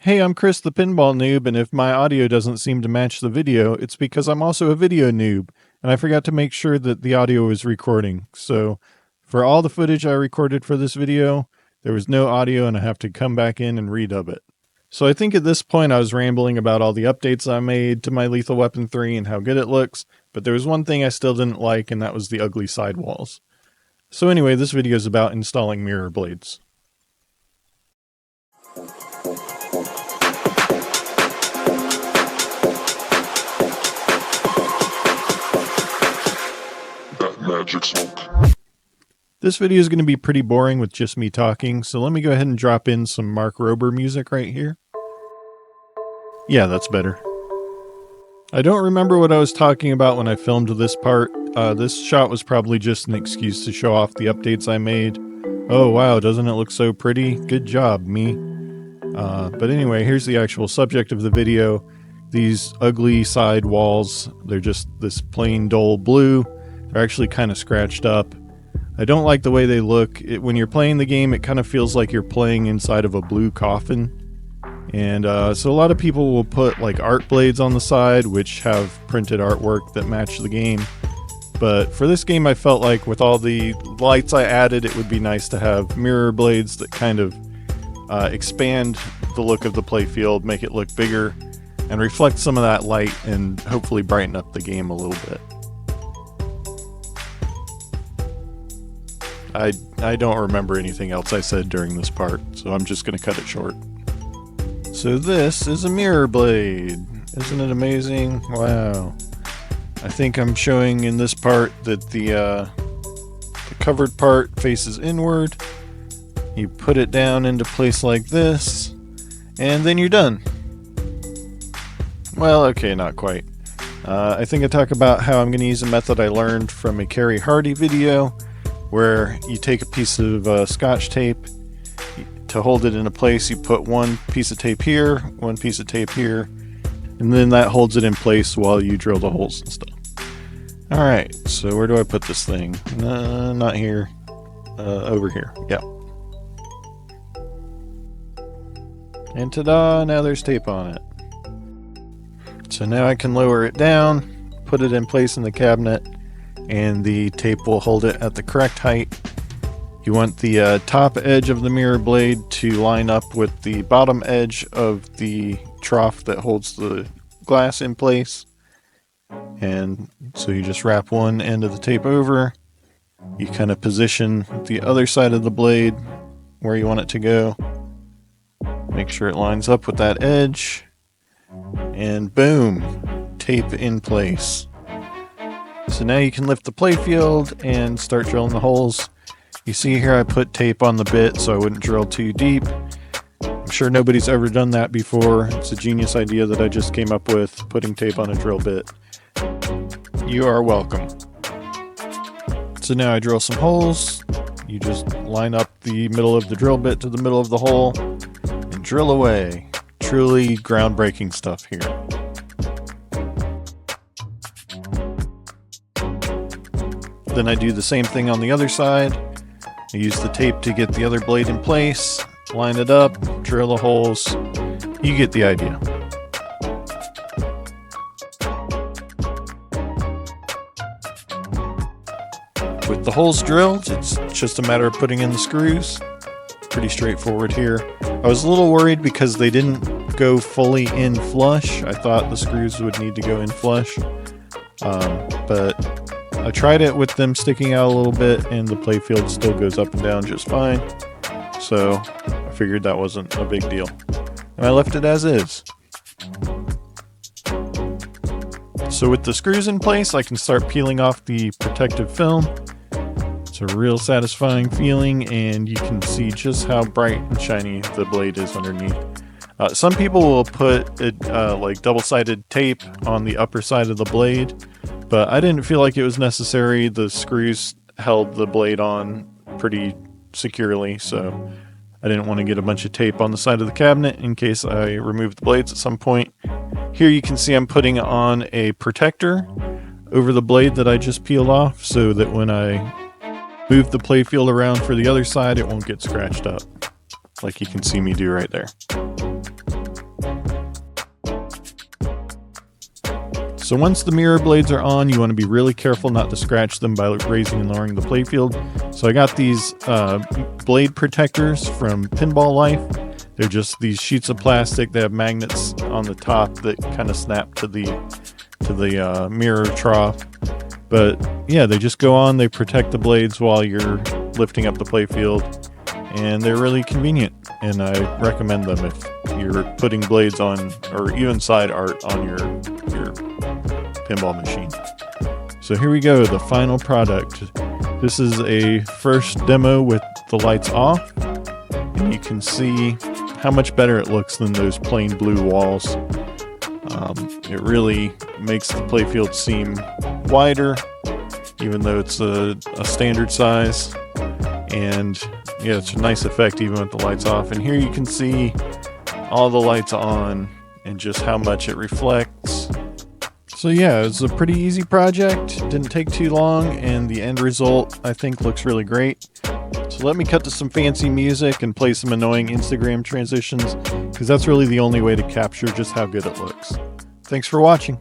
Hey, I'm Chris the Pinball Noob, and if my audio doesn't seem to match the video, it's because I'm also a video noob, and I forgot to make sure that the audio was recording. So, for all the footage I recorded for this video, there was no audio and I have to come back in and redub it. So I think at this point I was rambling about all the updates I made to my Lethal Weapon 3 and how good it looks, but there was one thing I still didn't like, and that was the ugly sidewalls. So anyway, this video is about installing mirror blades. Magic smoke. This video is going to be pretty boring with just me talking, so let me go ahead and drop in some Mark Rober music right here. Yeah, that's better. I don't remember what I was talking about when I filmed this part. This shot was probably just an excuse to show off the updates I made. Oh wow, doesn't it look so pretty? Good job, me. But anyway, here's the actual subject of the video. These ugly side walls, they're just this plain dull blue. They're actually kind of scratched up. I don't like the way they look. When you're playing the game, it kind of feels like you're playing inside of a blue coffin. And so a lot of people will put like art blades on the side, which have printed artwork that match the game. But for this game, I felt like with all the lights I added, it would be nice to have mirror blades that kind of expand the look of the playfield, make it look bigger, and reflect some of that light and hopefully brighten up the game a little bit. I don't remember anything else I said during this part, so I'm just going to cut it short. So this is a mirror blade. Isn't it amazing? Wow. I think I'm showing in this part that the covered part faces inward. You put it down into place like this, and then you're done. Well, okay, not quite. I think I talk about how I'm going to use a method I learned from a Carrie Hardy video, where you take a piece of scotch tape. To hold it into place, you put one piece of tape here, one piece of tape here, and then that holds it in place while you drill the holes and stuff. Alright, so where do I put this thing? Not here. Over here. Yep. And ta-da! Now there's tape on it. So now I can lower it down, put it in place in the cabinet, and the tape will hold it at the correct height. You want the top edge of the mirror blade to line up with the bottom edge of the trough that holds the glass in place. And so you just wrap one end of the tape over. You kind of position the other side of the blade where you want it to go. Make sure it lines up with that edge. And boom, tape in place. So now you can lift the playfield and start drilling the holes. You see here I put tape on the bit so I wouldn't drill too deep. I'm sure nobody's ever done that before. It's a genius idea that I just came up with, putting tape on a drill bit. You are welcome. So now I drill some holes. You just line up the middle of the drill bit to the middle of the hole and drill away. Truly groundbreaking stuff here. Then I do the same thing on the other side. I use the tape to get the other blade in place, line it up, drill the holes. You get the idea. With the holes drilled, it's just a matter of putting in the screws. Pretty straightforward here. I was a little worried because they didn't go fully in flush. I thought the screws would need to go in flush. But I tried it with them sticking out a little bit, and the playfield still goes up and down just fine. So I figured that wasn't a big deal. And I left it as is. So with the screws in place, I can start peeling off the protective film. It's a real satisfying feeling, and you can see just how bright and shiny the blade is underneath. Some people will put like double-sided tape on the upper side of the blade, but I didn't feel like it was necessary. The screws held the blade on pretty securely, so I didn't want to get a bunch of tape on the side of the cabinet in case I removed the blades at some point. Here you can see I'm putting on a protector over the blade that I just peeled off, so that when I move the playfield around for the other side, it won't get scratched up, like you can see me do right there. So once the mirror blades are on, you want to be really careful not to scratch them by raising and lowering the playfield. So I got these blade protectors from Pinball Life. They're just these sheets of plastic that have magnets on the top that kind of snap to the mirror trough. But yeah, they just go on, they protect the blades while you're lifting up the playfield, and they're really convenient, and I recommend them if you're putting blades on, or even side art on your pinball machine. So here we go, the final product. This is a first demo with the lights off, and you can see how much better it looks than those plain blue walls. It really makes the playfield seem wider, even though it's a standard size. And yeah, it's a nice effect even with the lights off. And here you can see all the lights on and just how much it reflects. So yeah, it's a pretty easy project. Didn't take too long, and the end result I think looks really great. So let me cut to some fancy music and play some annoying Instagram transitions, because that's really the only way to capture just how good it looks. Thanks for watching.